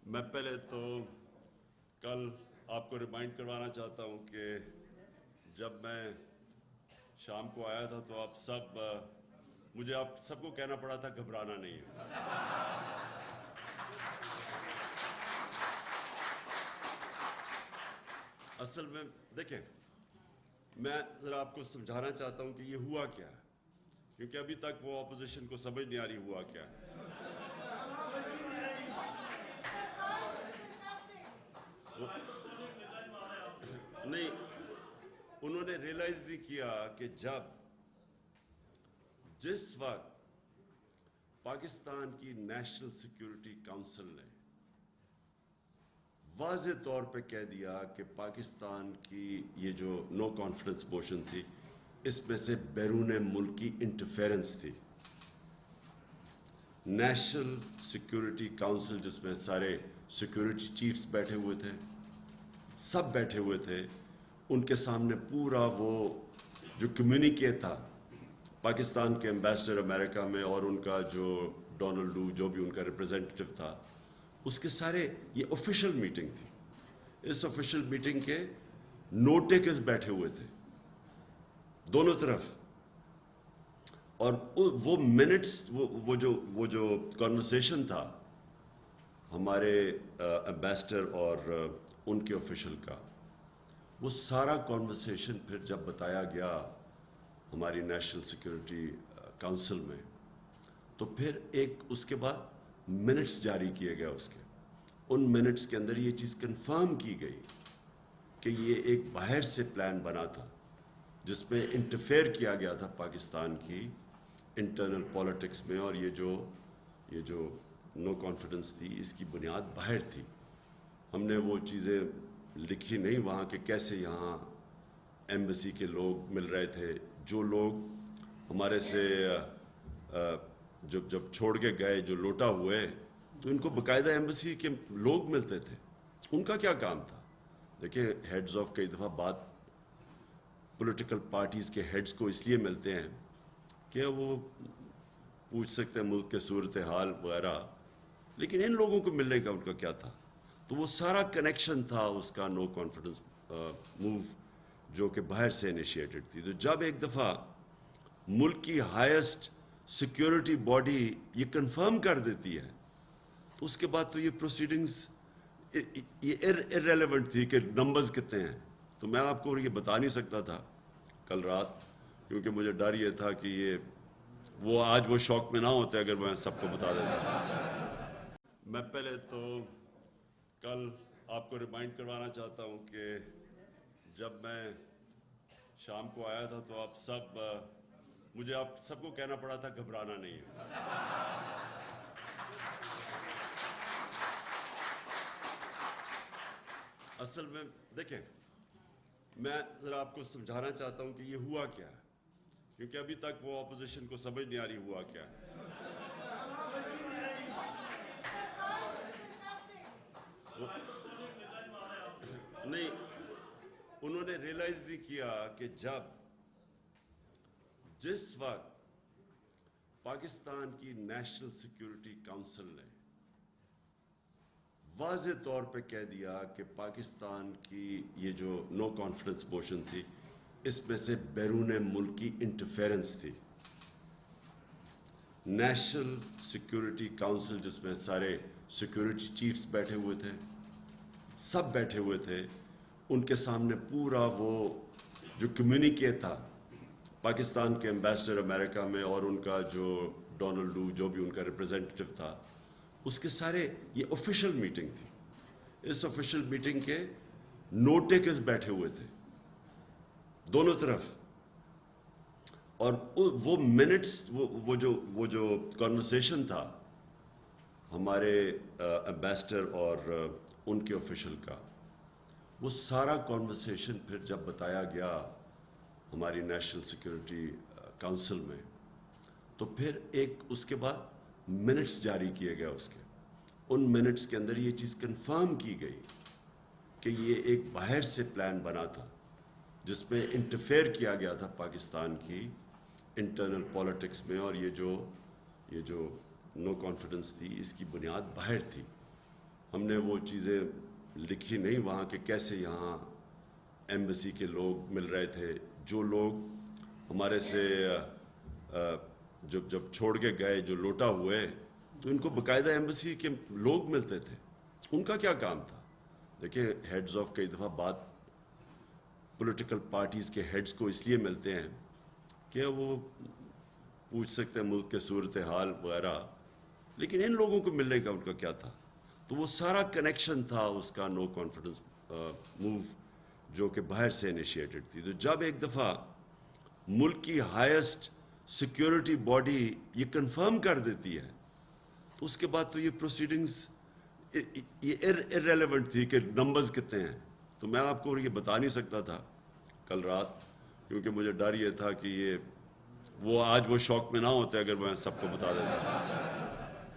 میں پہلے تو کل آپ کو ریمائنڈ کروانا چاہتا ہوں کہ جب میں شام کو آیا تھا تو مجھے آپ سب کو کہنا پڑا تھا گھبرانا نہیں ہے. اصل میں دیکھیں، میں ذرا آپ کو سمجھانا چاہتا ہوں کہ یہ ہوا کیا ہے، کیونکہ ابھی تک وہ اپوزیشن کو سمجھ نہیں آ رہی ہوا کیا ہے. نہیں، انہوں نے ریئلائز نہیں کیا کہ جس وقت پاکستان کی نیشنل سیکیورٹی کونسل نے واضح طور پہ کہہ دیا کہ پاکستان کی یہ جو نو کانفیڈنس موشن تھی، اس میں سے بیرون ملک کی انٹرفیرنس تھی. نیشنل سیکیورٹی کونسل جس میں سارے سیکیورٹی چیفز بیٹھے ہوئے تھے، سب بیٹھے ہوئے تھے، ان کے سامنے پورا وہ جو کمیونیکے تھا پاکستان کے ایمبیسڈر امریکہ میں اور ان کا جو ڈونلڈ لو جو بھی ان کا ریپرزینٹیٹو تھا، اس کے سارے یہ آفیشیل میٹنگ تھی. اس آفیشیل میٹنگ کے نوٹ ٹیکرز بیٹھے ہوئے تھے دونوں طرف، اور وہ منٹس وہ جو کنورسیشن تھا ہمارے ایمبیسڈر اور ان کے آفیشل کا، وہ سارا کنورسیشن پھر جب بتایا گیا ہماری نیشنل سیکیورٹی کونسل میں، تو پھر ایک اس کے بعد منٹس جاری کیے گئے. اس کے ان منٹس کے اندر یہ چیز کنفرم کی گئی کہ یہ ایک باہر سے پلان بنا تھا جس میں انٹرفیئر کیا گیا تھا پاکستان کی انٹرنل پالیٹکس میں، اور یہ جو نو کانفیڈنس تھی اس کی بنیاد باہر تھی. ہم نے وہ چیزیں لکھی نہیں وہاں کہ کیسے یہاں ایمبیسی کے لوگ مل رہے تھے، جو لوگ ہمارے سے جب چھوڑ کے گئے، جو لوٹا ہوئے، تو ان کو باقاعدہ ایمبیسی کے لوگ ملتے تھے. ان کا کیا کام تھا؟ دیکھیں، ہیڈز آف کئی دفعہ بات پولیٹیکل پارٹیز کے ہیڈز کو اس لیے ملتے ہیں کہ وہ پوچھ سکتے ہیں ملک کے صورتحال وغیرہ، لیکن ان لوگوں کو ملنے کا ان کا کیا تھا؟ تو وہ سارا کنیکشن تھا اس کا نو کانفیڈنس موو جو کہ باہر سے انیشیٹڈ تھی. تو جب ایک دفعہ ملک کی ہائیسٹ سیکیورٹی باڈی یہ کنفرم کر دیتی ہے، تو اس کے بعد تو یہ پروسیڈنگز یہ ارریلیونٹ تھی کہ نمبرز کتنے ہیں. تو میں آپ کو یہ بتا نہیں سکتا تھا کل رات، کیونکہ مجھے ڈر یہ تھا کہ وہ آج وہ شوق میں نہ ہوتے اگر میں سب کو بتا دیتا. میں پہلے تو کل آپ کو ریمائنڈ کروانا چاہتا ہوں کہ جب میں شام کو آیا تھا تو مجھے آپ سب کو کہنا پڑا تھا گھبرانا نہیں ہے. اصل میں دیکھیں، میں ذرا آپ کو سمجھانا چاہتا ہوں کہ یہ ہوا کیا ہے، کیونکہ ابھی تک وہ اپوزیشن کو سمجھ نہیں آ رہی ہوا کیا ہے. نہیں، انہوں نے ریئلائز نہیں کیا کہ جس وقت پاکستان کی نیشنل سیکیورٹی کونسل نے واضح طور پہ کہہ دیا کہ پاکستان کی یہ جو نو کانفیڈنس موشن تھی، اس میں سے بیرون ملک کی انٹرفیرنس تھی. نیشنل سیکیورٹی کونسل جس میں سارے سیکیورٹی چیفز بیٹھے ہوئے تھے، سب بیٹھے ہوئے تھے، ان کے سامنے پورا وہ جو کمیونیکے تھا پاکستان کے ایمبیسڈر امریکہ میں اور ان کا جو ڈونلڈ لو جو بھی ان کا ریپرزینٹیٹو تھا، اس کے سارے یہ آفیشیل میٹنگ تھی. اس آفیشیل میٹنگ کے نوٹ ٹیکرز بیٹھے ہوئے تھے دونوں طرف، اور وہ منٹس وہ جو کنورسیشن تھا ہمارے ایمبیسڈر اور ان کے آفیشل کا، وہ سارا کنورسیشن پھر جب بتایا گیا ہماری نیشنل سیکیورٹی کونسل میں، تو پھر ایک اس کے بعد منٹس جاری کیے گئے. اس کے ان منٹس کے اندر یہ چیز کنفرم کی گئی کہ یہ ایک باہر سے پلان بنا تھا جس میں انٹرفیئر کیا گیا تھا پاکستان کی انٹرنل پالیٹکس میں، اور یہ جو نو کانفیڈنس تھی اس کی بنیاد باہر تھی. ہم نے وہ چیزیں لکھی نہیں وہاں کہ کیسے یہاں ایمبیسی کے لوگ مل رہے تھے. جو لوگ ہمارے سے جب چھوڑ کے گئے, جو لوٹا ہوئے, تو ان کو باقاعدہ ایمبیسی کے لوگ ملتے تھے. ان کا کیا کام تھا؟ دیکھیں, ہیڈز آف کئی دفعہ بات پولیٹیکل پارٹیز کے ہیڈز کو اس لیے ملتے ہیں کہ وہ پوچھ سکتے ہیں ملک کے صورتحال وغیرہ, لیکن ان لوگوں کو ملنے کا ان کا کیا تھا؟ تو وہ سارا کنیکشن تھا اس کا نو کانفیڈنس موو جو کہ باہر سے انیشیٹڈ تھی. تو جب ایک دفعہ ملک کی ہائیسٹ سیکیورٹی باڈی یہ کنفرم کر دیتی ہے, تو اس کے بعد تو یہ پروسیڈنگز یہ ارریلیونٹ تھی کہ نمبرز کتنے ہیں. تو میں آپ کو یہ بتا نہیں سکتا تھا کل رات, کیونکہ مجھے ڈر یہ تھا کہ وہ آج وہ شوق میں نہ ہوتے اگر میں سب کو بتا دیتا.